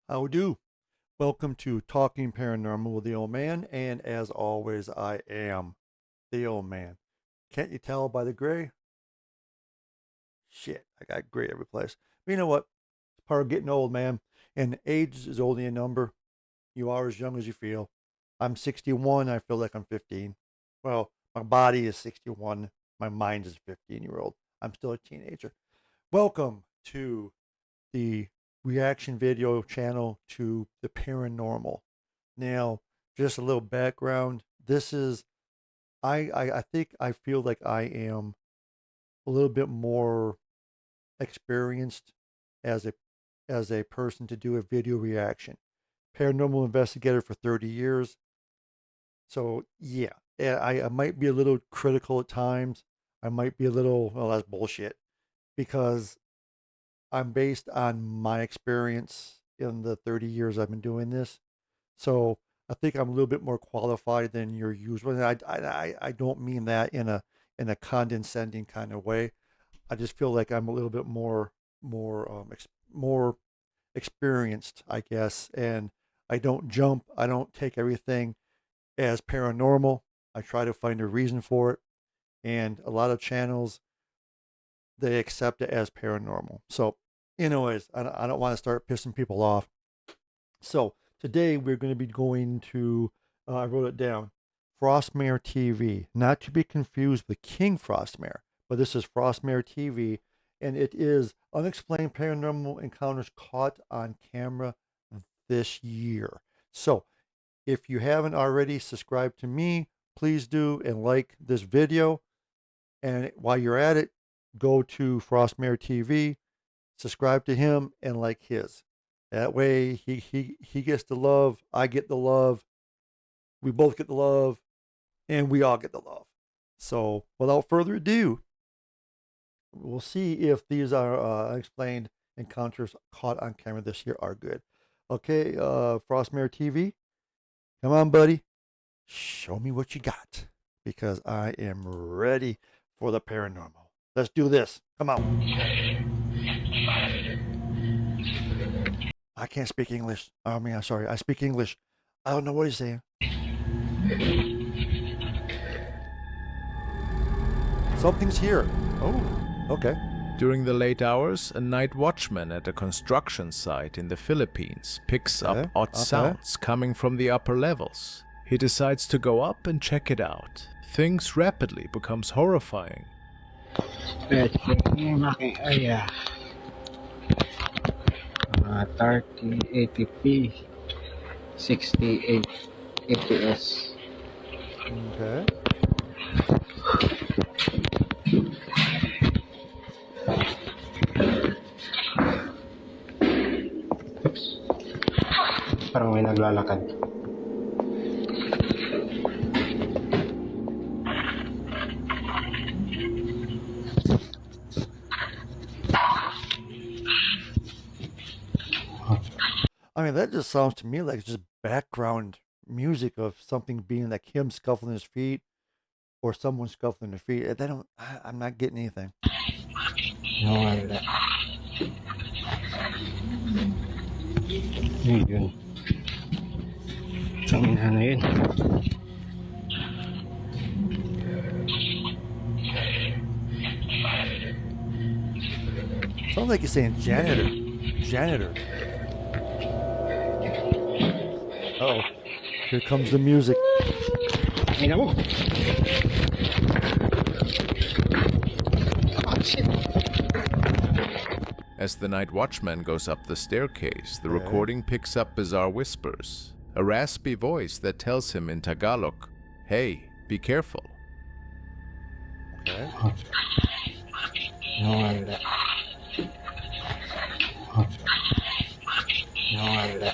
How do? Welcome to Talking Paranormal with the Old Man, and as always, I am the Old Man. Can't you tell by the gray? Shit, I got gray every place. But you know what? It's part of getting old, man. And age is only a number. You are as young as you feel. I'm 61. I feel like I'm 15. Well, my body is 61. My mind is a 15-year-old. I'm still a teenager. Welcome to the reaction video channel to the paranormal. Now, just a little background. This is I think I feel like I am a little bit more experienced as a person to do a video reaction. Paranormal investigator for 30 years. So yeah, I might be a little critical at times. I might be a little, well, that's bullshit because I'm based on my experience in the 30 years I've been doing this. So I think I'm a little bit more qualified than your usual. And I don't mean that in a condescending kind of way. I just feel like I'm a little bit more experienced, I guess. And I don't jump. I don't take everything as paranormal. I try to find a reason for it. And a lot of channels they accept it as paranormal. So, anyways, I don't want to start pissing people off. So today we're going to be going to, I wrote it down, Frostmare TV, not to be confused with King Frostmare, but this is Frostmare TV, and it is unexplained paranormal encounters caught on camera this year. So if you haven't already subscribed to me, please do and like this video. And while you're at it, go to Frostmare TV, subscribe to him, and like his. That way, he gets the love, I get the love, we both get the love, and we all get the love. So, without further ado, we'll see if these are unexplained encounters caught on camera this year are good. Okay, Frostmare TV, come on, buddy, show me what you got because I am ready for the paranormal. Let's do this. Come on. I can't speak English. I mean, I'm sorry. I speak English. I don't know what he's saying. Something's here. Oh, okay. During the late hours, a night watchman at a construction site in the Philippines picks up odd sounds coming from the upper levels. He decides to go up and check it out. Things rapidly becomes horrifying. 3080p 68 fps. Okay. Parang may naglalakad. I mean, that just sounds to me like just background music of something being like him scuffling his feet or someone scuffling their feet. They don't. I'm not getting anything. Wala. Yun. Ang ina na yun. Sounds like he's saying janitor. Janitor. Oh, here comes the music. Ay na mo. Oh, shit. As the night watchman goes up the staircase, the recording picks up bizarre whispers. A raspy voice that tells him in Tagalog, "Hey, be careful." Okay. Wala. Wala.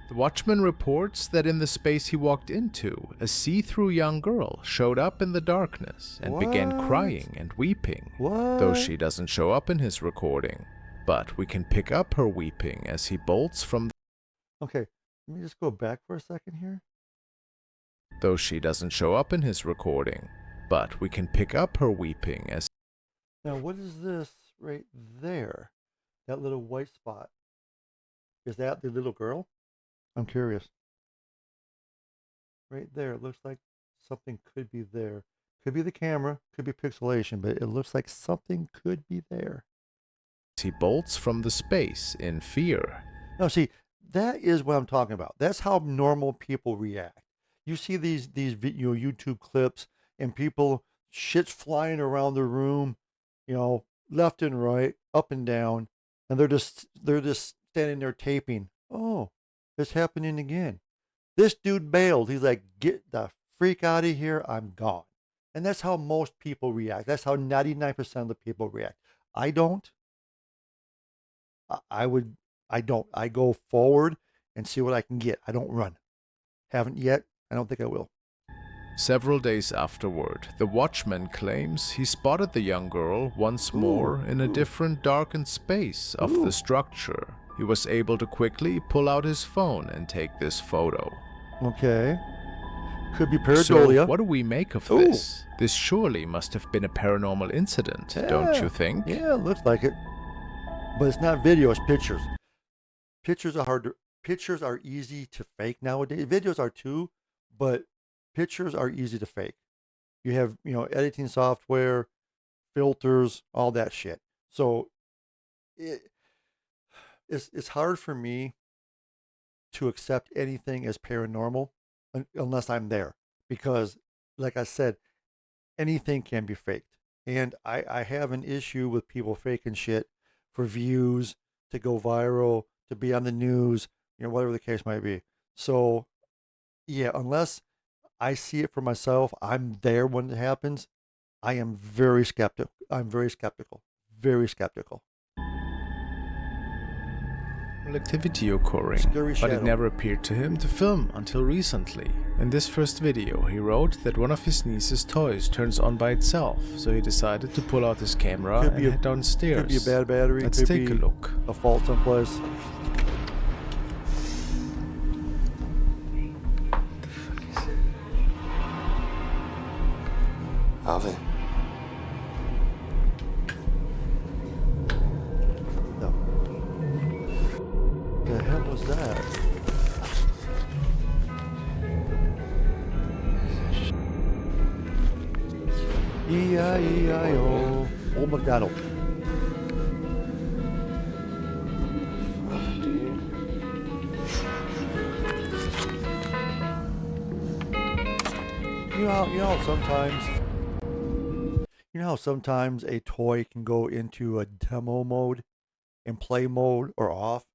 The watchman reports that in the space he walked into, a see-through young girl showed up in the darkness and began What? crying and weeping, What? though she doesn't show up in his recording. But we can pick up her weeping as he bolts from Okay, let me just go back for a second here. though she doesn't show up in his recording. But we can pick up her weeping as Now, what is this right there? That little white spot. Is that the little girl? I'm curious. Right there. It looks like something could be there. Could be the camera, could be pixelation, but it looks like something could be there. He bolts from the space in fear. No, see, that is what I'm talking about. That's how normal people react. You see these YouTube clips and people shit's flying around the room, left and right, up and down, and they're just standing there taping. Oh, it's happening again. This dude bailed. He's like, get the freak out of here. I'm gone. And that's how most people react. That's how 99% of the people react. I don't. I would. I don't. I go forward and see what I can get. I don't run. Haven't yet. I don't think I will. Several days afterward, the watchman claims he spotted the young girl once more in a different darkened space of the structure. He was able to quickly pull out his phone and take this photo. Okay. Could be pareidolia. So, what do we make of this? This surely must have been a paranormal incident, don't you think? Yeah, it looks like it. But it's not video, it's pictures. Pictures are easy to fake nowadays. Videos are too, but pictures are easy to fake. You have, editing software, filters, all that shit. So it's hard for me to accept anything as paranormal unless I'm there. Because, like I said, anything can be faked. And I have an issue with people faking shit for views, to go viral, to be on the news, whatever the case might be. So, yeah, unless I see it for myself, I'm there when it happens, I am very skeptical. I'm very skeptical. Very skeptical. Activity occurring, but it never appeared to him to film until recently. In this first video, he wrote that one of his niece's toys turns on by itself, so he decided to pull out his camera and head downstairs. Could be a bad battery. Let's take a look. A fault someplace. Alvin. No. The hell was that? E-I-E-I-O. Old MacDonald. You know how sometimes a toy can go into a demo mode and play mode or off?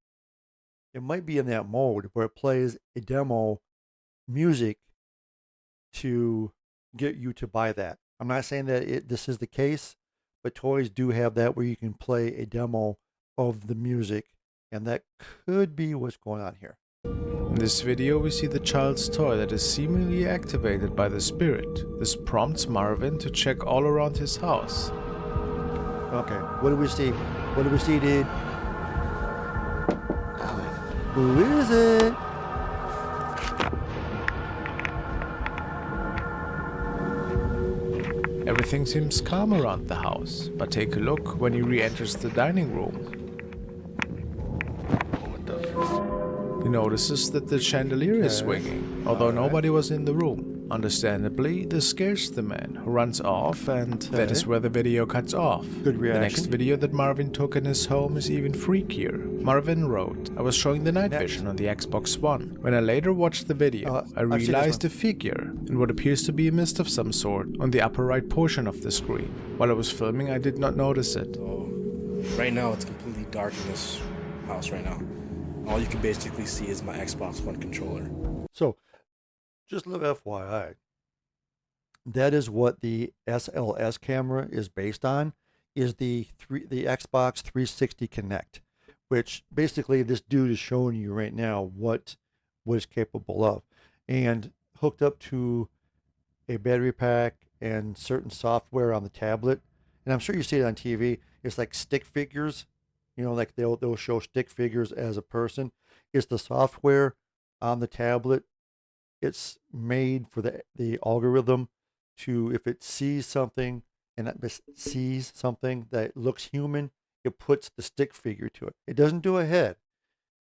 It might be in that mode where it plays a demo music to get you to buy that. I'm not saying that this is the case, but toys do have that where you can play a demo of the music, and that could be what's going on here. In this video, we see the child's toy that is seemingly activated by the spirit. This prompts Marvin to check all around his house. Okay, what do we see? What do we see, dude? Alvin. Who is it? Everything seems calm around the house, but take a look when he re-enters the dining room. He notices that the chandelier is swinging, although nobody was in the room. Understandably, this scares the man, who runs off, and that is where the video cuts off. Good reaction. The next video that Marvin took in his home is even freakier. Marvin wrote, "I was showing the night vision on the Xbox One. When I later watched the video, I realized a figure, in what appears to be a mist of some sort, on the upper right portion of the screen. While I was filming, I did not notice it." So, right now it's completely dark in this house right now. All you can basically see is my Xbox One controller. So, just a little FYI, that is what the SLS camera is based on, is the Xbox 360 Connect, which basically this dude is showing you right now what it's capable of, and hooked up to a battery pack and certain software on the tablet. And I'm sure you see it on TV. It's like stick figures, like they'll show stick figures as a person. It's the software on the tablet. It's made for the algorithm to, if it sees something and it sees something that looks human, it puts the stick figure to it. It doesn't do a head.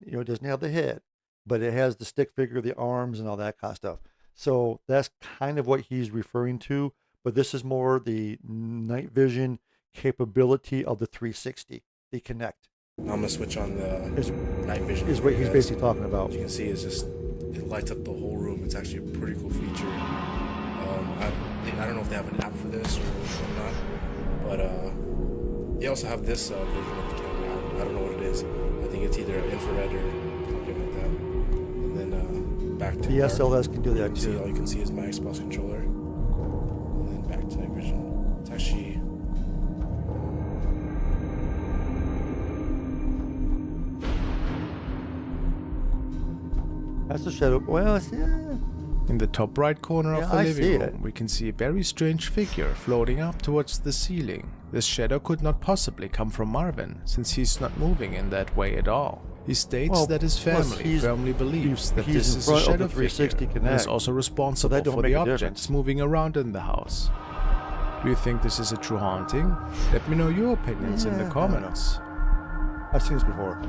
it doesn't have the head, but it has the stick figure, the arms, and all that kind of stuff. So that's kind of what he's referring to. But this is more the night vision capability of the 360, the Kinect. I'm gonna switch on the night vision. Is what he's basically talking about. As you can see, it lights up the whole room. It's actually a pretty cool feature. I don't know if they have an app for this or not, but they also have this version of the camera. I don't know what it is. I think it's either infrared or something like that. And then back to the SLS can do that too. All you can see is my Xbox controller. And then back to night vision. It's actually. That's the shadow. Well, yeah. In the top right corner of the I living see room, it. we can see a very strange figure floating up towards the ceiling. This shadow could not possibly come from Marvin, since he's not moving in that way at all. He states that his family firmly believes that this is a shadow figure and is also responsible for the objects moving around in the house. Do you think this is a true haunting? Let me know your opinions in the comments. I've seen this before.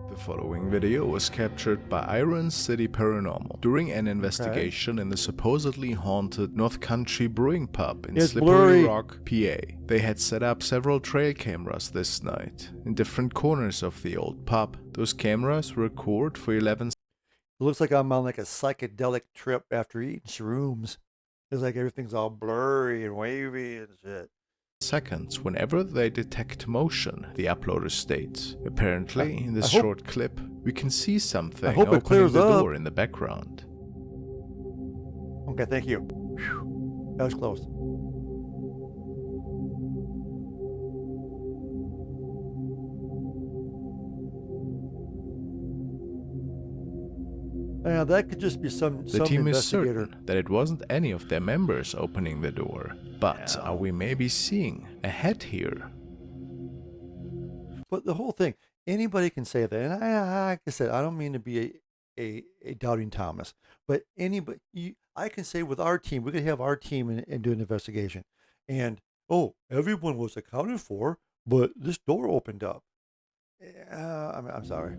The following video was captured by Iron City Paranormal during an investigation in the supposedly haunted North Country Brewing Pub in Slippery Rock, PA. They had set up several trail cameras this night in different corners of the old pub. Those cameras record for 11 It looks like I'm on like a psychedelic trip after eating shrooms. It's like everything's all blurry and wavy and shit. seconds whenever they detect motion, the uploader states. Apparently, in this short clip, we can see something opening the door in the background. Okay, thank you. Whew. That was close. That could just be some The team is investigator. certain that it wasn't any of their members opening the door, but are we maybe seeing a head here? But the whole thing, anybody can say that. And like I said, I don't mean to be a doubting Thomas, but anybody, I can say with our team, we could have our team and do an investigation. And, everyone was accounted for, but this door opened up. I'm sorry.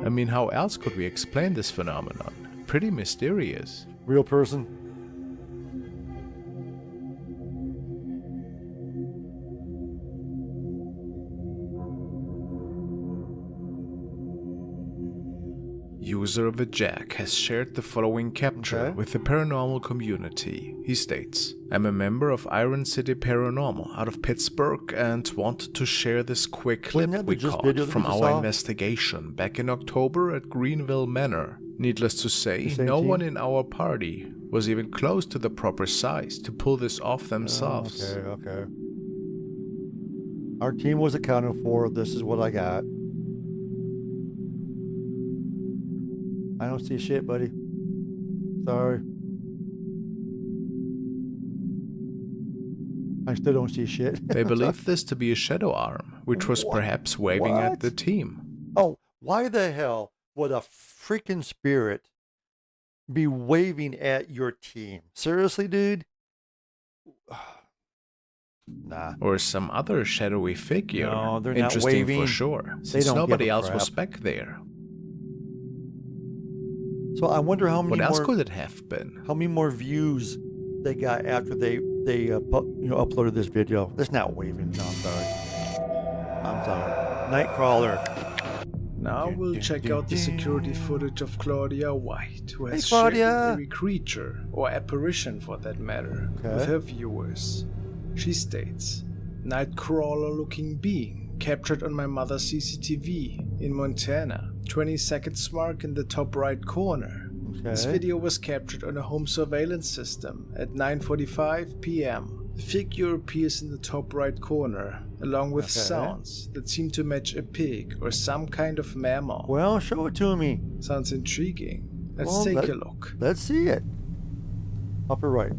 I mean, how else could we explain this phenomenon? Pretty mysterious. Real person. User of a Jack has shared the following capture with the paranormal community. He states, I'm a member of Iron City Paranormal out of Pittsburgh and wanted to share this quick clip we caught from our investigation back in October at Greenville Manor. Needless to say, no one in our party was even close to the proper size to pull this off themselves. Okay. Our team was accounted for. This is what I got. I don't see shit, buddy. Sorry. I still don't see shit. They believed this to be a shadow arm, which was perhaps waving at the team. Oh, why the hell would a freaking spirit be waving at your team? Seriously, dude? Nah. Or some other shadowy figure. No, they're not Interesting waving. for sure, since nobody else was back there. So I wonder how many What else more, could it have been? How many more views they got after they uploaded this video? That's not waving. No, I'm sorry. Nightcrawler. Now we'll check out the security footage of Claudia White, who has shared shared an eerie creature, or apparition for that matter, with her viewers. She states, Nightcrawler-looking being captured on my mother's CCTV in Montana, 20 seconds mark in the top right corner. This video was captured on a home surveillance system at 9:45 p.m. The figure appears in the top right corner, along with sounds that seem to match a pig or some kind of mammal. Well, show it to me. Sounds intriguing. Let's take a look. Let's see it. Upper right.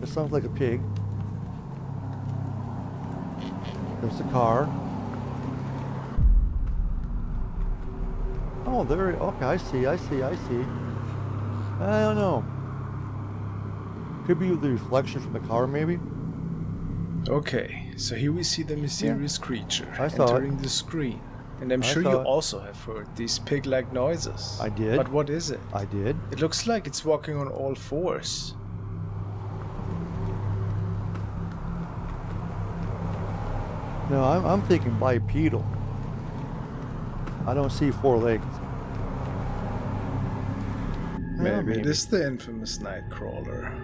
It sounds like a pig. There's a car. Oh, there. Okay, I see. I don't know. Could be the reflection from the car, maybe. Okay, so here we see the mysterious creature I saw entering the screen. And I'm sure you also have heard these pig-like noises. I did. But what is it? I did. It looks like it's walking on all fours. No, I'm thinking bipedal. I don't see 4 legs. Maybe it is the infamous Nightcrawler.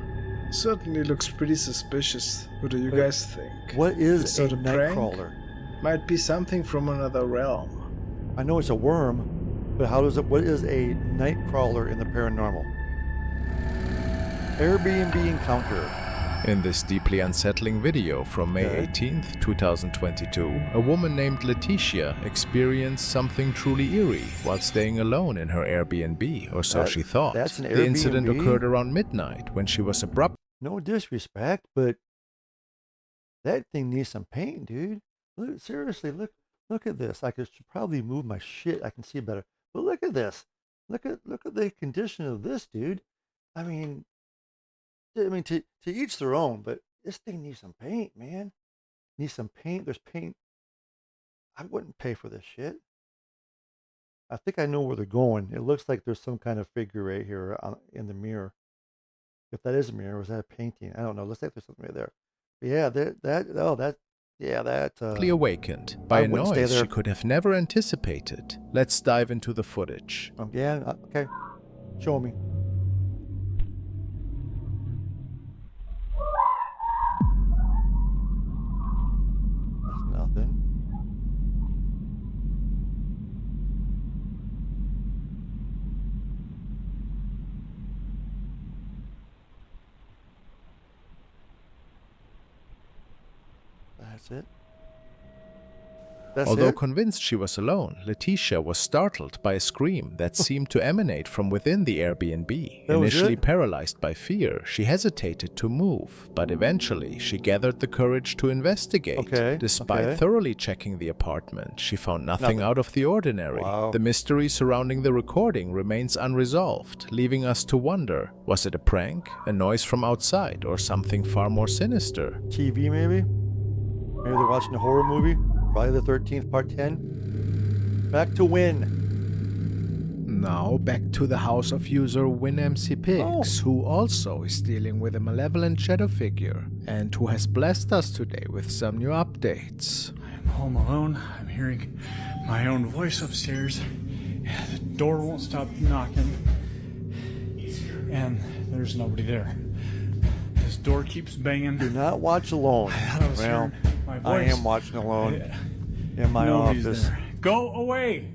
Certainly looks pretty suspicious. What do you guys think? What is It's a not a prank? Nightcrawler? Might be something from another realm. I know it's a worm, but what is a Nightcrawler in the paranormal? Airbnb encounter. In this deeply unsettling video from May 18th, 2022, a woman named Letitia experienced something truly eerie while staying alone in her Airbnb, or so she thought. That's an The incident Airbnb? occurred around midnight when she was abruptly No disrespect, but that thing needs some paint, dude. Look, seriously, look at this. I should probably move my shit. I can see better. But look at this. Look at the condition of this, dude. I mean, to each their own, but this thing needs some paint, man. Needs some paint. There's paint. I wouldn't pay for this shit. I think I know where they're going. It looks like there's some kind of figure right here in the mirror. If that is a mirror, or is that a painting? I don't know. Looks like there's something right there. But yeah, that awakened by I a wouldn't stay noise there. she could have never anticipated. Let's dive into the footage. Okay. Show me. That's nothing. That's it. That's Although it? convinced she was alone, Letitia was startled by a scream that seemed to emanate from within the Airbnb. That was Initially it? paralyzed by fear, she hesitated to move, but eventually she gathered the courage to investigate. Okay, Despite okay. thoroughly checking the apartment, she found nothing Nothing. out of the ordinary. Wow. The mystery surrounding the recording remains unresolved, leaving us to wonder, was it a prank, a noise from outside, or something far more sinister? TV maybe? Maybe they're watching a horror movie? Friday the 13th, part 10? Back to Win. Now back to the house of user WinMCPix, who also is dealing with a malevolent shadow figure, and who has blessed us today with some new updates. I'm home alone. I'm hearing my own voice upstairs. The door won't stop knocking. And there's nobody there. This door keeps banging. Do not watch alone. I thought I was Well, hearing my voice. I am watching alone in my Nobody's office. there. Go away!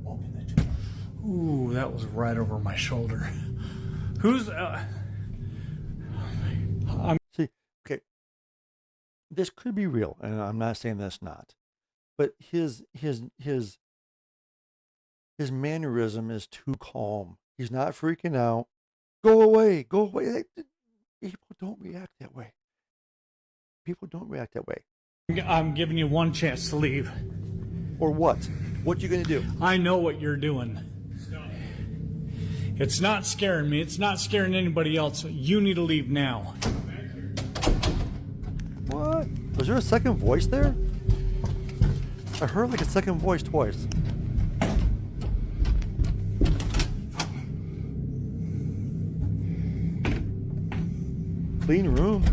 Open the door. Ooh, that was right over my shoulder. Who's See, okay, this could be real, and I'm not saying that's not, but his mannerism is too calm. He's not freaking out. Go away, go away. People don't react that way. People don't react that way. I'm giving you one chance to leave. Or what? What you gonna do? I know what you're doing. It's not scaring me. It's not scaring anybody else. You need to leave now. What? Was there a second voice there? I heard like a second voice twice. Clean room.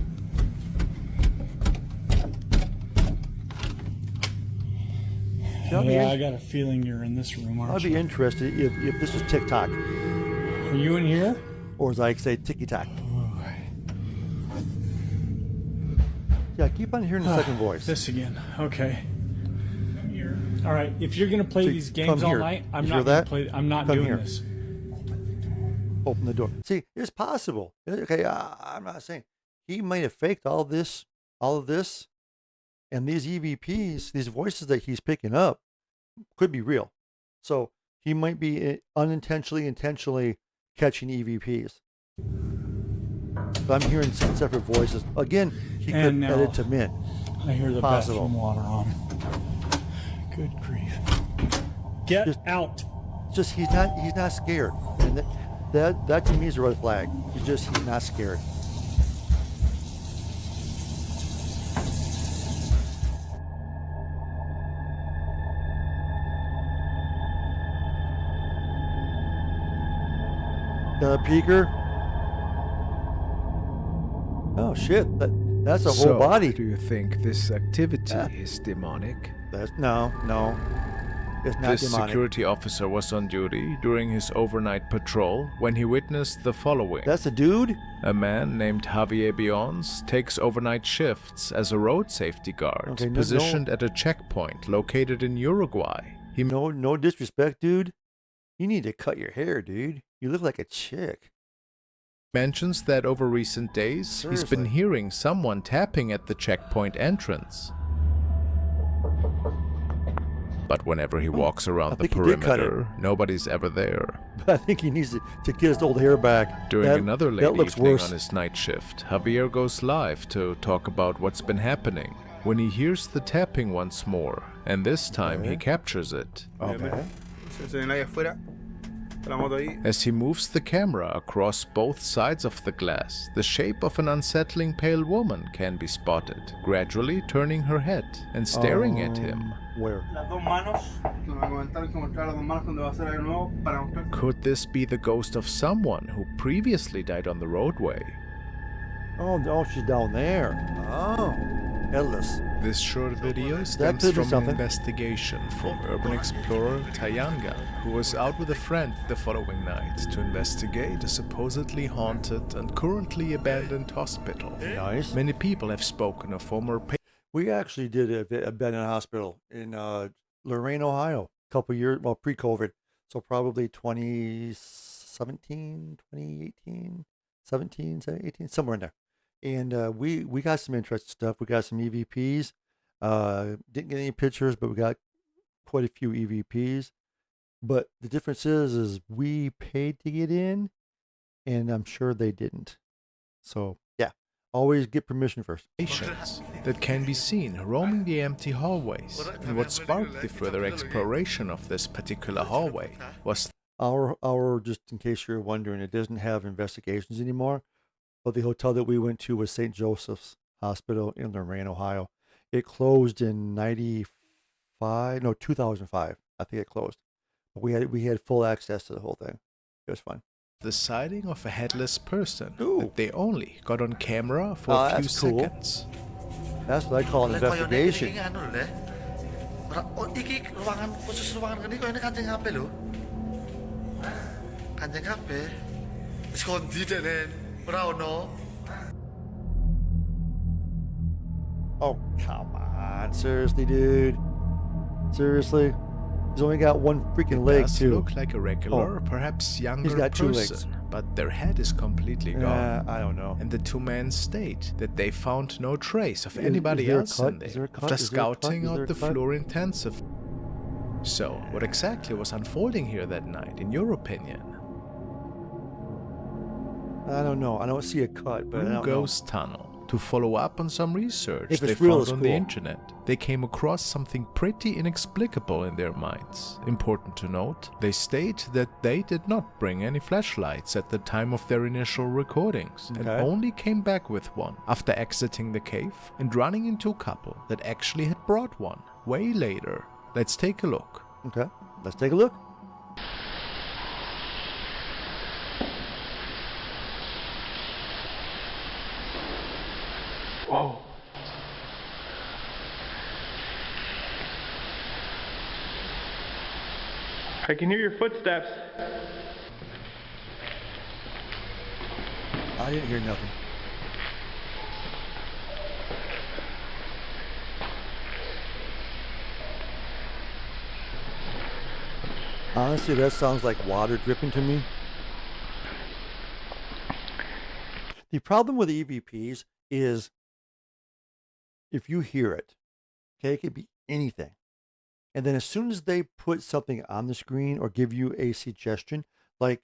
Yeah, I got a feeling you're in this room, I'd aren't be you? interested if this was TikTok, Are you in here? or as I say, TikTok. Yeah, keep on hearing the second voice. This again. Okay. All right. If you're gonna play See, these come games all here. night, I'm You not hear gonna that? play. I'm not Come doing here. this. Open the door. See, it's possible. Okay, I'm not saying he might have faked all of this, and these EVPs, these voices that he's picking up, could be real. So he might be unintentionally, intentionally catching EVPs. But I'm hearing some separate voices. Again, he could And now edit them in. I hear the Possible. bathroom water on. Good grief. Get Just- out. Just he's not scared. And that to me is a red flag. He's not scared. The peeker. Oh shit! That's a whole body. Do you think this activity Yeah. is demonic? No. It's not This demonic. security officer was on duty during his overnight patrol when he witnessed the following. That's a dude. A man named Javier Biones takes overnight shifts as a road safety guard, Okay, positioned at a checkpoint located in Uruguay. He No disrespect, dude. You need to cut your hair, dude. You look like a chick. mentions that over recent days he's been Seriously. hearing someone tapping at the checkpoint entrance. But whenever he walks I around the think he did cut it. perimeter, nobody's ever there. I think he needs to get his old hair back. During That- another that late looks evening worse. on his night shift, Javier goes live to talk about what's been happening when he hears the tapping once more, and this time he Okay. captures it. Okay. Se ven ahí afuera. Está la moto ahí. As he moves the camera across both sides of the glass, the shape of an unsettling pale woman can be spotted, gradually turning her head and staring at him. Where? Las dos manos. Que me comentaron que mostrar las dos manos cuando va a hacer de nuevo para mostrar. Could this be the ghost of someone who previously died on the roadway? Oh, she's down there. Oh, headless. This short video stems could be from an something. investigation from urban explorer Tayanga, who was out with a friend the following night to investigate a supposedly haunted and currently abandoned hospital. Nice. Many people have spoken of former We actually did a bed in a hospital in Lorain, Ohio, a couple years, well, pre-COVID. So probably 2017, 2018, 17, 18, somewhere in there. And we got some interesting stuff. We got some EVPs. Didn't get any pictures, but we got quite a few EVPs. But the difference is we paid to get in, and I'm sure they didn't. So yeah, always get permission first. patients that can be seen roaming the empty hallways. And what sparked the further exploration of this particular hallway was Our just in case you're wondering, it doesn't have investigations anymore. But the hotel that we went to was St. Joseph's Hospital in Lorain, Ohio. It closed in 2005. I think it closed. But we had full access to the whole thing. It was fun. the sighting of a headless person Ooh. that they only got on camera for Oh, a few that's cool. seconds. That's what I call an investigation. Iki anu lho, Le. Oh, iki ruangan khusus ruangan kene koyo ini kancing HP lho. Kancing HP. Wis kondi dene. Ora ono. Oh, come on. Seriously, dude. Seriously? He's only got one freaking leg, Does too. look like a regular, perhaps younger got two person, legs. but their head is completely gone. I don't know. And the two men state that they found no trace of Is- anybody is there a else cut? in Is there there a cut? after Is there a cut? scouting Is there out a the cut? floor intensive. So, what exactly was unfolding here that night, in your opinion? I don't know. I don't see a cut, but I Blue don't know. Ghost Tunnel. To follow up on some research If they it's real, found it's on the cool. internet, they came across something pretty inexplicable in their minds. Important to note, they state that they did not bring any flashlights at the time of their initial recordings and Okay. only came back with one after exiting the cave and running into a couple that actually had brought one way later. Let's take a look. Okay, let's take a look. Whoa. I can hear your footsteps. I didn't hear nothing. Honestly, that sounds like water dripping to me. The problem with EVPs is if you hear it, okay, it could be anything. And then as soon as they put something on the screen or give you a suggestion, like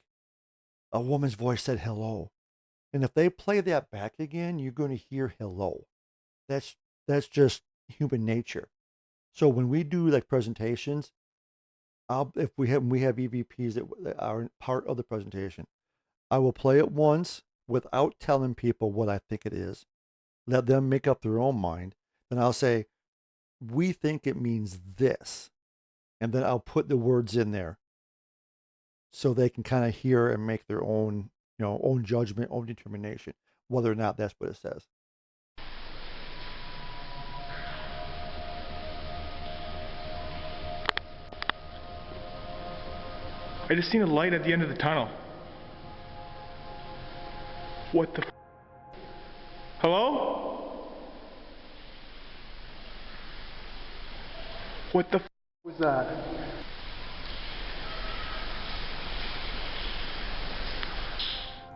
a woman's voice said hello, And if they play that back again, you're going to hear hello. That's just human nature. So when we do like presentations, if we have EVPs that are part of the presentation, I will play it once without telling people what I think it is. Let them make up their own mind. Then I'll say, we think it means this. And then I'll put the words in there so they can kind of hear and make their own, own judgment, own determination, whether or not that's what it says. I just seen a light at the end of the tunnel. What the Hello? What the was that?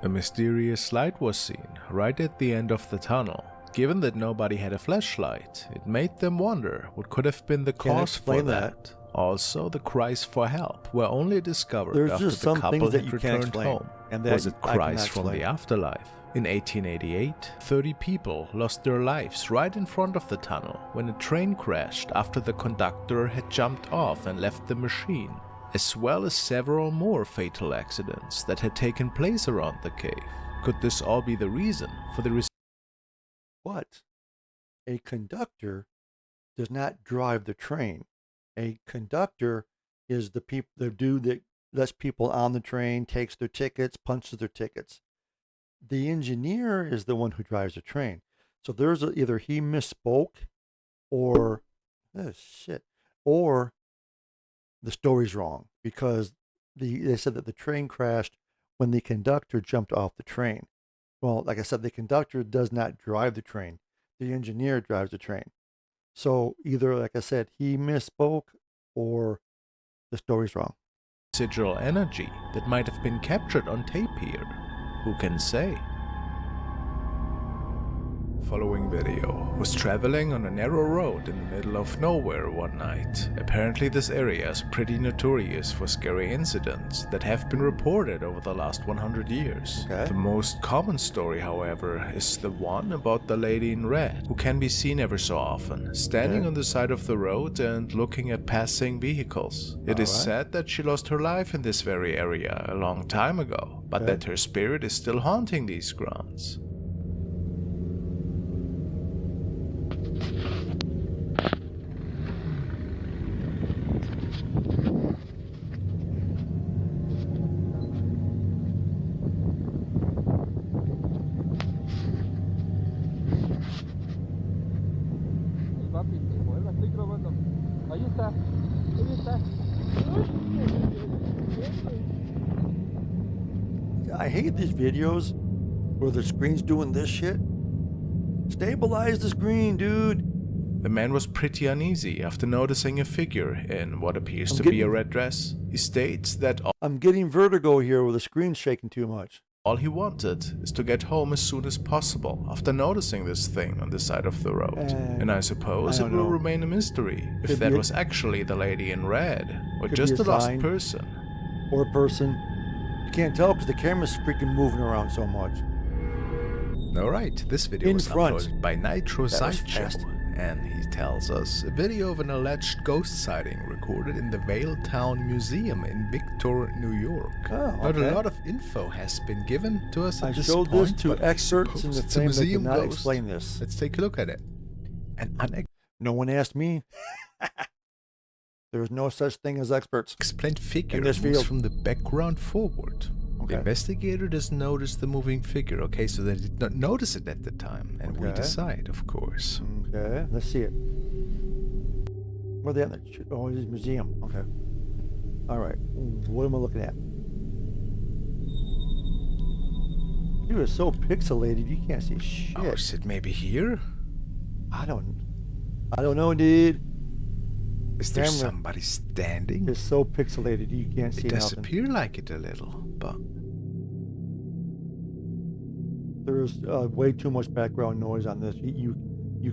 A mysterious light was seen right at the end of the tunnel. Given that nobody had a flashlight, it made them wonder what could have been the cause for that. Also, the cries for help were only discovered after the couple had returned home. And was it cries from the afterlife? In 1888, 30 people lost their lives right in front of the tunnel when a train crashed after the conductor had jumped off and left the machine, as well as several more fatal accidents that had taken place around the cave. Could this all be the reason for the But a conductor does not drive the train. A conductor is the dude that lets people on the train, takes their tickets, punches their tickets. The engineer is the one who drives the train. So there's either he misspoke or or the story's wrong, because they said that the train crashed when the conductor jumped off the train. Well, like I said, the conductor does not drive the train. The engineer drives the train. So either, like I said, he misspoke or the story's wrong. Residual energy that might have been captured on tape here? Who can say? Following video was traveling on a narrow road in the middle of nowhere one night. Apparently this area is pretty notorious for scary incidents that have been reported over the last 100 years. Okay. The most common story, however, is the one about the lady in red, who can be seen ever so often, standing on the side of the road and looking at passing vehicles. It is said that she lost her life in this very area a long time ago, but that her spirit is still haunting these grounds. I hate these videos where the screen's doing this shit. Stabilize the screen, dude. The man was pretty uneasy after noticing a figure in what appears to be a red dress. He states that I'm getting vertigo here with the screen shaking too much. all he wanted is to get home as soon as possible after noticing this thing on the side of the road. And I suppose it will remain a mystery if that was actually the lady in red or just a lost person. Or a person. You can't tell because the camera's freaking moving around so much. Alright, this video was uploaded by Nitro Sideshow, and he tells us a video of an alleged ghost sighting recorded in the Vale Town Museum in Victor, New York. Not a lot of info has been given to us at this point. I showed this to experts in the thing that could not explain this. Let's take a look at it. No one asked me. There is no such thing as experts. Explained figure moves from the background forward. The investigator doesn't notice the moving figure, okay, so they did not notice it at the time, and we decide, of course. Okay, let's see it. Where are they at? Oh, it's a museum. Okay. All right, what am I looking at? Dude, it's so pixelated, you can't see shit. Oh, is it maybe here? I don't know, dude. Is there somebody standing? It's so pixelated, you can't see nothing. It does appear like it a little, but... There's way too much background noise on this. You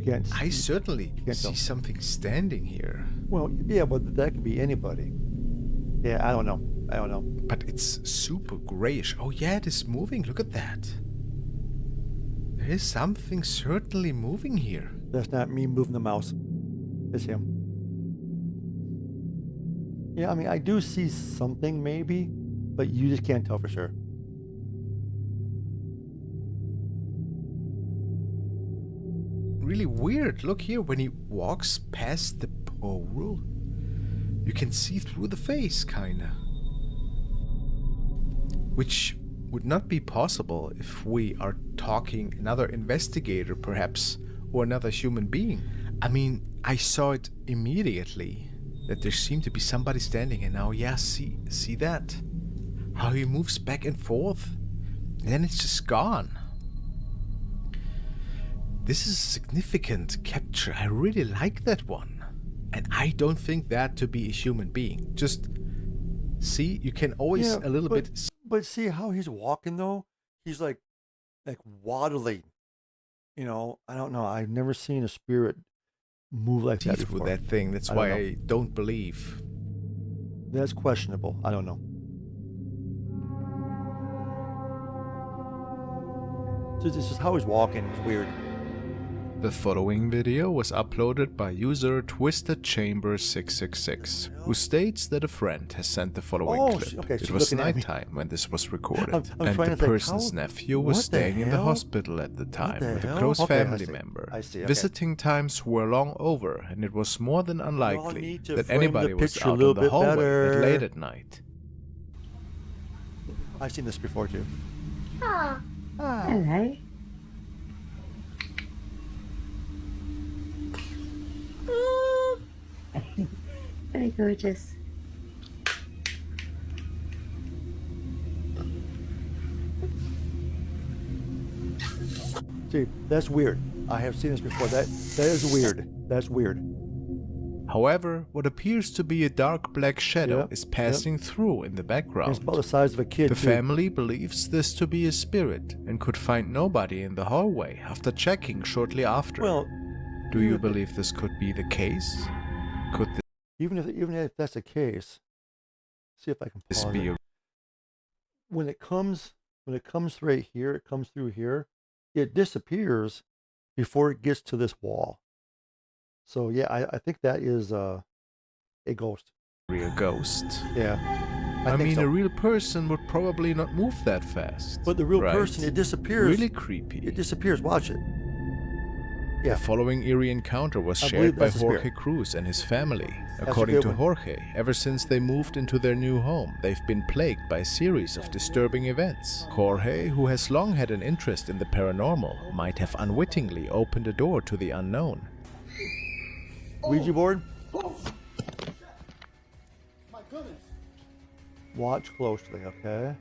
can't see. I certainly see something standing here. Well, yeah, but that could be anybody. Yeah, I don't know. But it's super grayish. Oh yeah, it is moving. Look at that. There is something certainly moving here. That's not me moving the mouse. It's him. Yeah, I mean, I do see something maybe, but you just can't tell for sure. Really weird. Look here, when he walks past the pole, you can see through the face, kinda. Which would not be possible if we are talking another investigator, perhaps, or another human being. I mean, I saw it immediately, that there seemed to be somebody standing, and now, yeah, see that? How he moves back and forth, and then it's just gone. This is a significant capture. I really like that one. And I don't think that to be a human being. Just see, you can always a little bit... But see how he's walking though? He's like waddling. You know, I don't know. I've never seen a spirit move like that before. With that thing. That's why I don't believe. That's questionable. I don't know. So this is how he's walking. It's weird. The following video was uploaded by user TwistedChamber666, who states that a friend has sent the following clip. Okay, it was nighttime when this was recorded, and the person's nephew was staying in the hospital at the time with a close family member. Visiting times were long over, and it was more than unlikely that anybody was out in the hallway that late at night. I've seen this before too. Hello. Very gorgeous. See, that's weird. I have seen this before. That is weird. That's weird. However, what appears to be a dark black shadow is passing through in the background. It's about the size of a kid. The family believes this to be a spirit and could find nobody in the hallway after checking shortly after. Well, do you believe this could be the case? Could this even if that's the case, see if I can pause be it. When it comes right here, it comes through here, it disappears before it gets to this wall. So yeah, I think that is a ghost. Real ghost. Yeah. I mean, a real person would probably not move that fast. But the real person, it disappears. Really creepy. It disappears. Watch it. Yeah. The following eerie encounter was shared by Jorge Cruz and his family. According to Jorge, ever since they moved into their new home, they've been plagued by a series of disturbing events. Jorge, who has long had an interest in the paranormal, might have unwittingly opened a door to the unknown. Ouija board? My goodness. Watch closely, okay?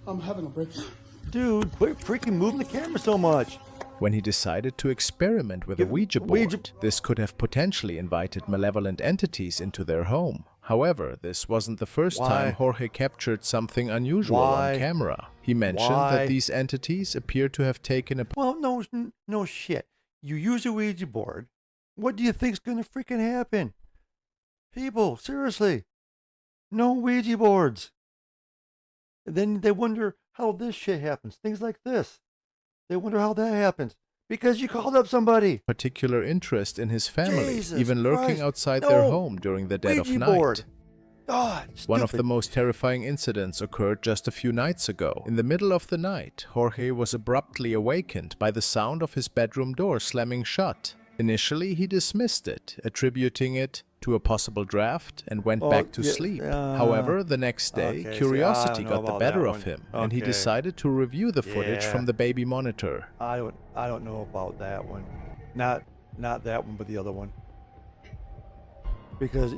I'm having a breakthrough. Dude, quit freaking moving the camera so much. When he decided to experiment with a Ouija board, this could have potentially invited malevolent entities into their home. However, this wasn't the first time Jorge captured something unusual on camera. He mentioned that these entities appear to have taken a... Well, no shit. You use a Ouija board. What do you think's gonna freaking happen? People, seriously. No Ouija boards. Then they wonder how this shit happens. Things like this. They wonder how that happens. Because you called up somebody. Particular interest in his family, even lurking outside their home during the dead of night. One of the most terrifying incidents occurred just a few nights ago. In the middle of the night, Jorge was abruptly awakened by the sound of his bedroom door slamming shut. Initially, he dismissed it, attributing it to a possible draft, and went back to sleep. However, the next day, curiosity got the better of him, and he decided to review the footage from the baby monitor. I don't know about that one. Not that one, but the other one. Because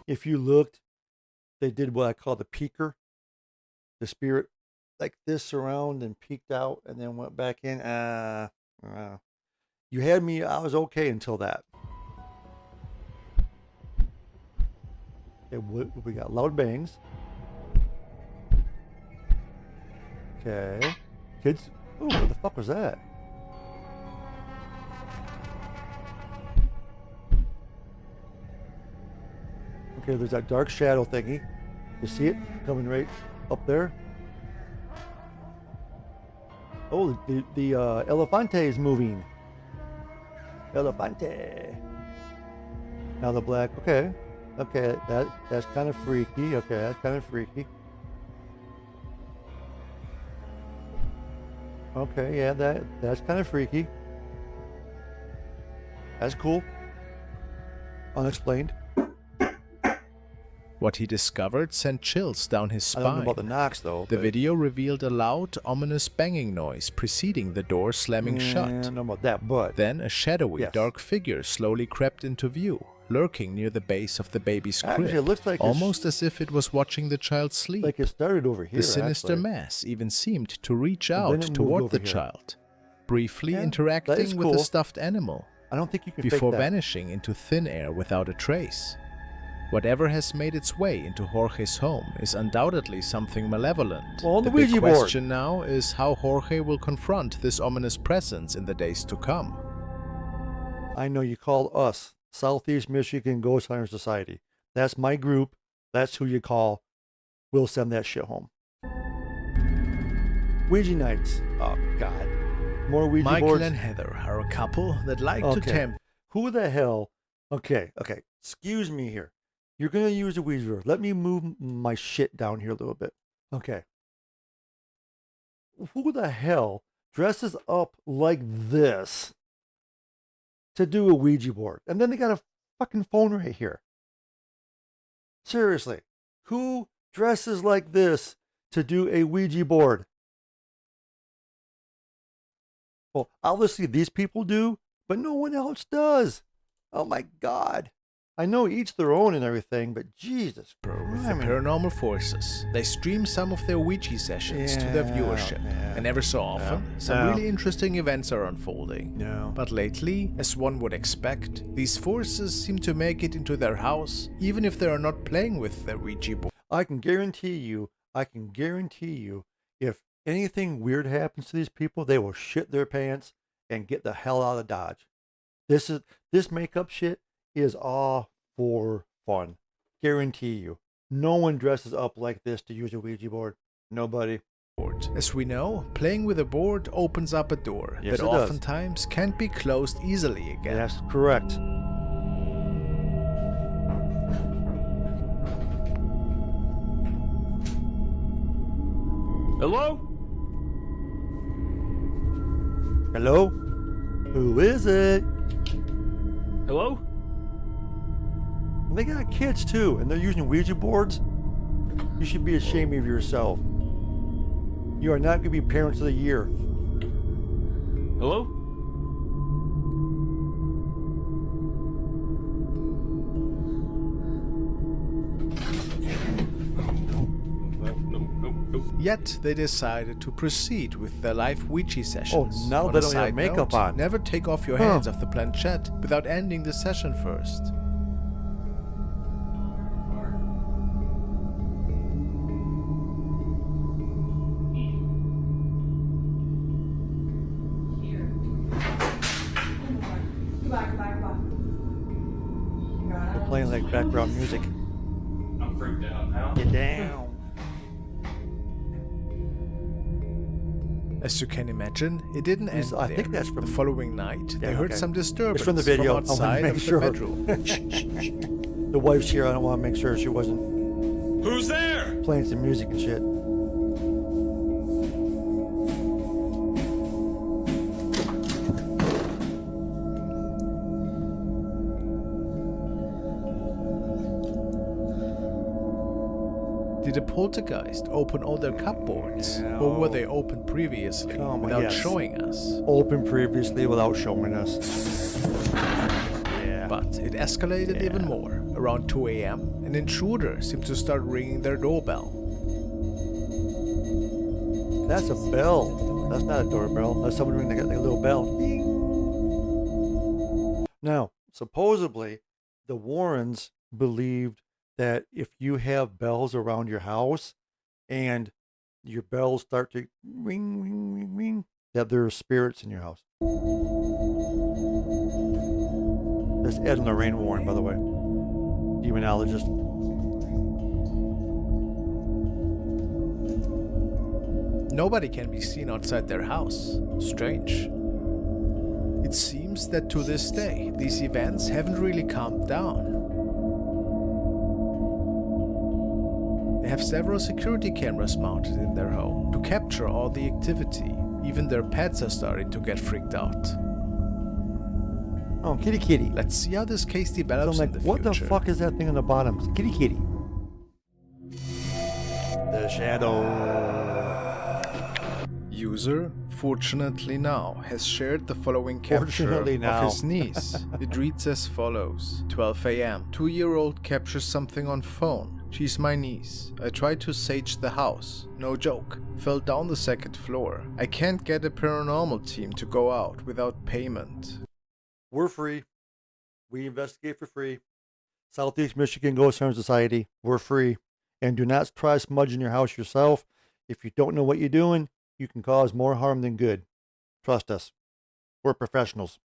if you looked, they did what I call the peeker. The spirit like this around and peeked out and then went back in. You had me, I was okay until that. Okay, we got loud bangs. Okay. Kids, ooh, what the fuck was that? Okay, there's that dark shadow thingy. You see it coming right up there? Oh, the Elefante is moving. Elefante. Now the black. Okay. Okay, that's kind of freaky. Okay, that's kind of freaky. Okay, yeah, that's kind of freaky. That's cool. Unexplained. What he discovered sent chills down his spine. I don't know about the knocks though. The video revealed a loud, ominous banging noise preceding the door slamming shut. I don't know about that, but Then a shadowy, yes. dark figure slowly crept into view, lurking near the base of the baby's crib, Actually, it looks like almost as if it was watching the child sleep. like it started over here. The sinister actually. mass even seemed to reach And then out it moved toward over the here. child, briefly Yeah, that is interacting with the cool. stuffed animal, I don't think you can before fake that. vanishing into thin air without a trace. Whatever has made its way into Jorge's home is undoubtedly something malevolent. Well, on the big Ouija board. question now is how Jorge will confront this ominous presence in the days to come. I know you call us Southeast Michigan Ghost Hunter Society. That's my group. That's who you call. We'll send that shit home. Ouija nights. Oh God. More Ouija Michael boards. and Heather are a couple that like to Okay. tempt. Who the hell? Okay. Excuse me here. You're gonna use a Ouija board. Let me move my shit down here a little bit. Okay. Who the hell dresses up like this to do a Ouija board? And then they got a fucking phone right here. Seriously. Who dresses like this to do a Ouija board? Well, obviously these people do, but no one else does. Oh my God. I know each their own and everything, but Jesus With the Christ. paranormal forces, they stream some of their Ouija sessions to their Yeah, viewership, yeah, and ever so often, yeah, some yeah. really interesting events are unfolding. No. But lately, as one would expect, these forces seem to make it into their house, even if they are not playing with their Ouija board. I can guarantee you, if anything weird happens to these people, they will shit their pants and get the hell out of Dodge. This makeup shit is all for fun. Guarantee you. No one dresses up like this to use a Ouija board. Nobody. As we know, playing with a board opens up a door Yes, that it does. oftentimes can't be closed easily again. That's correct. Hello? Hello? Who is it? Hello? And they got kids too, and they're using Ouija boards. You should be ashamed of yourself. You are not going to be parents of the year. Hello? Yet they decided to proceed with their live Ouija sessions. Oh, now On they a don't have side makeup note, on. Never take off your hands off the planchette without ending the session first. They're playing like background music. I'm freaked out now. Get down. As you can imagine, it didn't end I there. think that's from- The following night, they Yeah, heard okay. some disturbance It's from the video. I wanna outside make of sure. the bedroom. The wife's here. I don't want to make sure she wasn't Who's there? playing some music and shit. Did the poltergeist open all their cupboards? Or were they open previously Come on, without yes. showing us? Open previously without showing us. Yeah. But it escalated even more. Around 2 a.m., an intruder seemed to start ringing their doorbell. That's a bell. That's not a doorbell. That's someone ringing like a little bell. Ding. Now, supposedly, the Warrens believed that if you have bells around your house and your bells start to ring, ring, ring, ring, that there are spirits in your house. That's Ed and Lorraine Warren, by the way. Demonologist. Nobody can be seen outside their house. Strange. It seems that to this day, these events haven't really calmed down. They have several security cameras mounted in their home to capture all the activity. Even their pets are starting to get freaked out. Oh, kitty kitty. Let's see how this case develops So in the what future. the fuck is that thing on the bottom? It's kitty kitty. The shadow. User, fortunately now, has shared the following capture of his niece. It reads as follows. 12 a.m. 2-year-old captures something on phone. She's my niece. I tried to sage the house. No joke. Fell down the 2nd floor. I can't get a paranormal team to go out without payment. We're free. We investigate for free. Southeast Michigan Ghost Hunter Society. We're free. And do not try smudging your house yourself. If you don't know what you're doing, you can cause more harm than good. Trust us. We're professionals.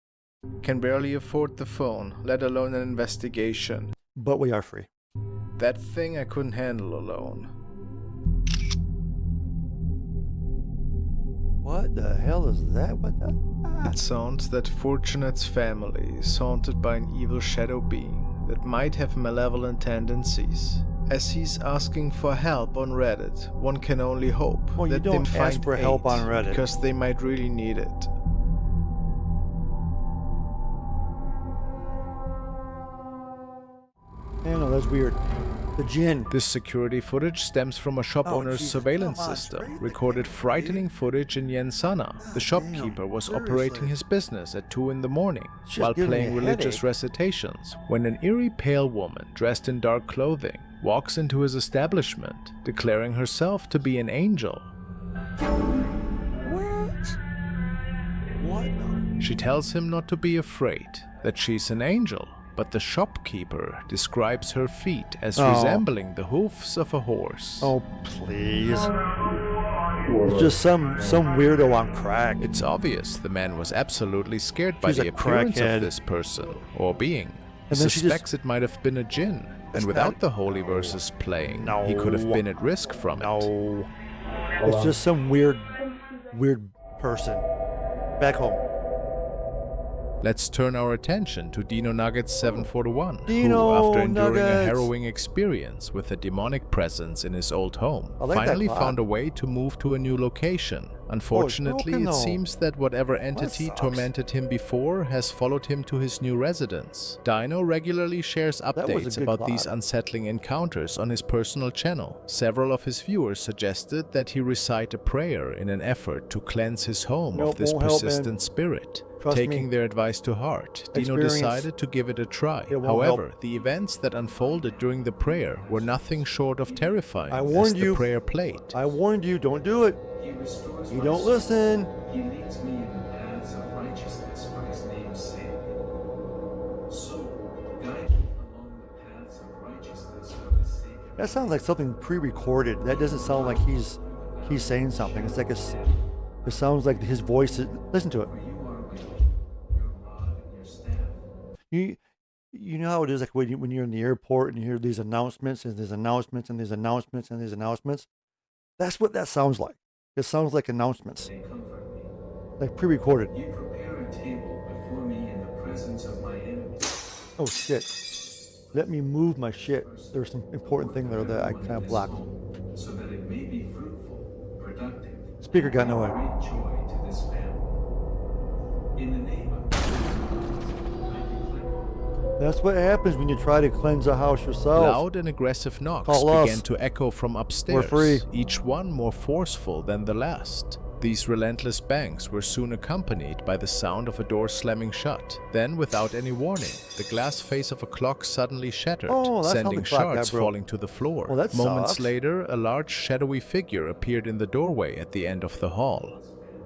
Can barely afford the phone, let alone an investigation. But we are free. That thing I couldn't handle alone. What the hell is that? What the? It sounds that Fortunate's family is haunted by an evil shadow being that might have malevolent tendencies. As he's asking for help on Reddit, one can only hope Well, you that they don't find ask for help aid, on Reddit. because they might really need it. I know, that's weird. The gin. This security footage stems from a shop owner's Jesus, surveillance come on, system, straight recorded ahead, frightening footage in Yensana. The shopkeeper was operating seriously. his business at 2 in the morning It's while just giving me playing a religious headache. recitations when an eerie pale woman dressed in dark clothing walks into his establishment, declaring herself to be an angel. What? She tells him not to be afraid, that she's an angel, but the shopkeeper describes her feet as resembling the hoofs of a horse. Oh, please. It's just some weirdo on crack. It's obvious the man was absolutely scared by She's the a appearance crackhead. of this person, or being. He And then she suspects it might have been a djinn, and It's without not- the holy verses playing, he could have been at risk from it. No. It's just some weird person. Back home. Let's turn our attention to Dino Nuggets 741, Dino who, after enduring a Nuggets. harrowing experience with a demonic presence in his old home, I like that finally plot. found a way to move to a new location. Unfortunately, broken it though. seems that whatever entity sucks. tormented him before has followed him to his new residence. Dino regularly shares was a updates good about plot. these unsettling encounters on his personal channel. Several of his viewers suggested that he recite a prayer in an effort to cleanse his home Nope, of this won't help, man. persistent spirit. Trust Taking me. their advice to heart, Dino Experience. decided to give it a try. It won't However, help. the events that unfolded during the prayer were nothing short of terrifying I as warned the you. prayer played. I warned you, don't do it. You don't listen. He leads me in the paths of righteousness for his name's sake. So, guide me along the paths of righteousness for the sake of That sounds like something pre-recorded. That doesn't sound like he's saying something. It's like it sounds like his voice is, listen to it. you are with me, your rod and your staff. You know how it is like when you're in the airport and you hear these announcements and there's announcements and there's announcements and there's announcements. That's what that sounds like. It sounds like announcements, They comfort me. like pre-recorded. You prepare a table before me in the presence of my enemies. Oh shit. Let me move my shit. There's some important thing there that I kind of blocked. So that it may be fruitful, productive, Speaker got no way. great joy to this family. In the name of Jesus, I declare. That's what happens when you try to cleanse a house yourself. Loud and aggressive knocks Call us. began to echo from upstairs, free. each one more forceful than the last. These relentless bangs were soon accompanied by the sound of a door slamming shut. Then, without any warning, the glass face of a clock suddenly shattered, Oh, that's how sending the clock got shards broke. falling to the floor. Well, that Moments sucks. later, a large shadowy figure appeared in the doorway at the end of the hall.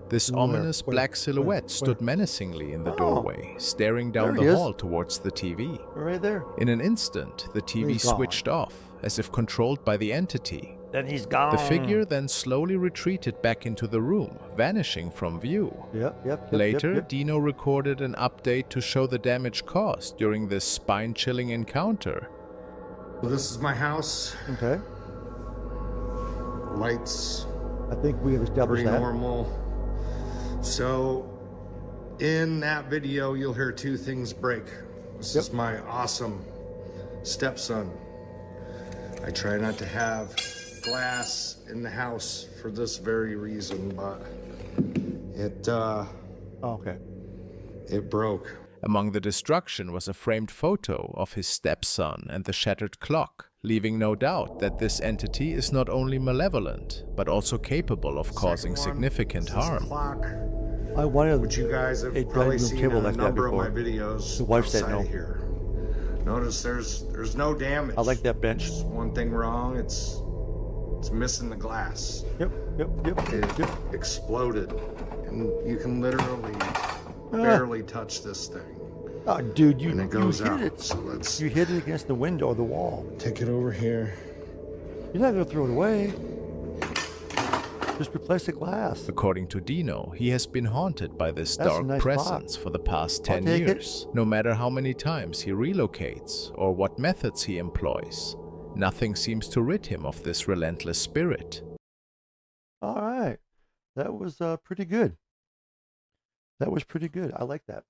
This Where? ominous Where? black silhouette Where? stood menacingly in the Oh. doorway, staring down There he the is. hall towards the TV. Right there. In an instant, the TV He's gone. switched off, as if controlled by the entity. Then he's gone. The figure then slowly retreated back into the room, vanishing from view. Yep. Later, Yep. Dino recorded an update to show the damage caused during this spine-chilling encounter. Well, this is my house. Okay. Lights I think we have established that. Paranormal. So, in that video, you'll hear two things break. This is my awesome stepson. I try not to have glass in the house for this very reason, but it, okay. It broke. Among the destruction was a framed photo of his stepson and the shattered clock, leaving no doubt that this entity is not only malevolent, but also capable of causing significant harm. I wanted Which you guys have a probably bedroom seen table in a like that number of before. my videos. The wife said outside no. Here. Notice there's no damage. I like that bench. There's one thing wrong. It's missing the glass. Yep. It exploded, and you can literally barely touch this thing. Oh, dude, you goes hit out. it. So let's You hit it against the window or the wall. take it over here. You're not gonna throw it away. Just replace the glass. According to Dino, he has been haunted by this That's a dark nice presence for the past I'll 10 take it. years. No matter how many times he relocates or what methods he employs, nothing seems to rid him of this relentless spirit. All right, that was pretty good. That was pretty good. I like that.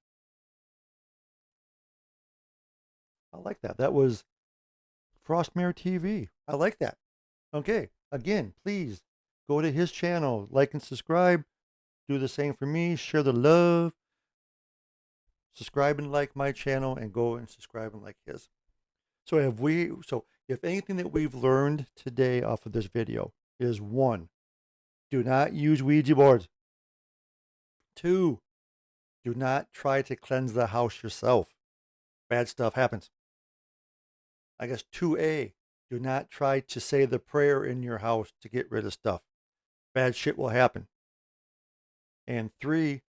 That was Frostmare TV. I like that. Okay, again, please go to his channel, like and subscribe. Do the same for me. Share the love. Subscribe and like my channel, and go and subscribe and like his. So if anything that we've learned today off of this video is 1, do not use Ouija boards. 2, do not try to cleanse the house yourself. Bad stuff happens. I guess 2A, do not try to say the prayer in your house to get rid of stuff. Bad shit will happen. And 3,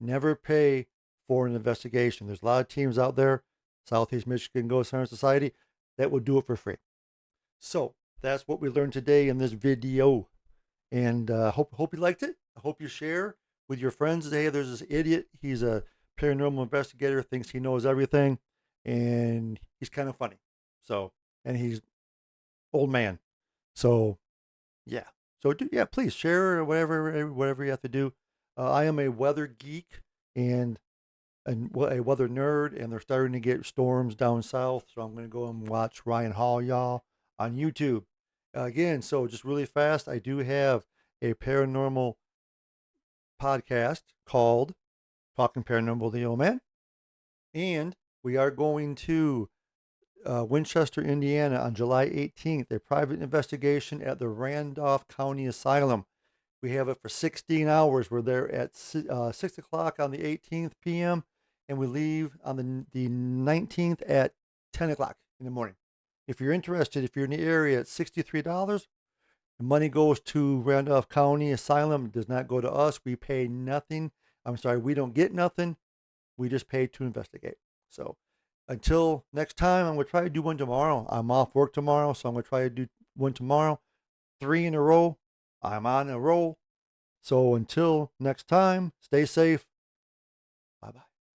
never pay for an investigation. There's a lot of teams out there, Southeast Michigan Ghost Hunter Society, that will do it for free. So that's what we learned today in this video. And hope you liked it. I hope you share with your friends. Hey, there's this idiot. He's a paranormal investigator, thinks he knows everything, and he's kind of funny. So, and he's old man. So, yeah. So, please share whatever you have to do. I am a weather geek and a weather nerd, and they're starting to get storms down south. So I'm going to go and watch Ryan Hall, y'all, on YouTube. Again, so just really fast, I do have a paranormal podcast called Talking Paranormal with the Old Man. And we are going to Winchester, Indiana on July 18th, a private investigation at the Randolph County Asylum. We have it for 16 hours. We're there at 6 o'clock on the 18th p.m. and we leave on the 19th at 10 o'clock in the morning. If you're interested, if you're in the area, it's $63. The money goes to Randolph County Asylum. It does not go to us. We pay nothing. I'm sorry, we don't get nothing. We just pay to investigate. So until next time, I'm going to try to do one tomorrow. I'm off work tomorrow, so I'm going to try to do one tomorrow. 3 in a row. I'm on a roll. So until next time, stay safe,